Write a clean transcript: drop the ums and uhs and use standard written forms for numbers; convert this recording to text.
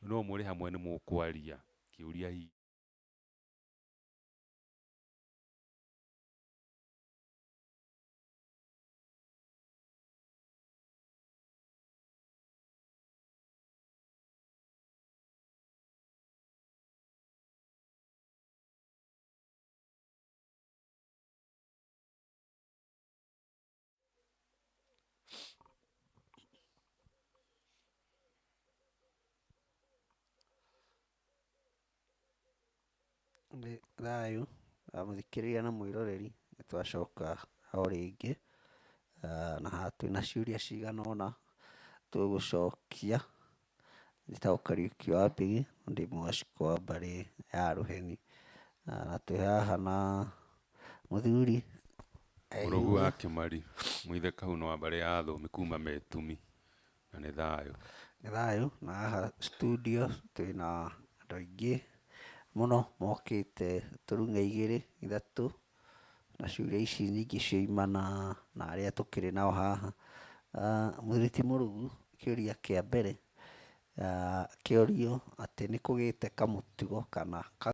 no mũrĩ hamwe nĩ mũkwaria kĩũria hihi. Thayũ mũthikĩrĩria na mwĩroreri, nĩtwacoka o rĩngĩ na haha twĩna ciũria cigana ũna tũgũcokia. Niĩ ta Kariuki wa Mbĩgĩ ndĩ Mwaciko wa mbarĩ ya Rũheni, na twĩ haha na mũthuri Mũrũgu wa Kĩmari, Mũithe Kahuna wa mbarĩ ya Athũng'ũ kuma Metumi, na nĩ thayũ. Nĩ thayũ, na haha studio twĩna andũ aingĩ mũno mokĩte tũrung'e igĩrĩ ithatũ, na ciũria ici nyingĩ cioimana na arĩa tũkĩrĩ nao haha. Mũthuri ti Mũrũgu, kĩũria kĩa mbere kĩorio atĩ nĩkũgĩte kamũtugo kana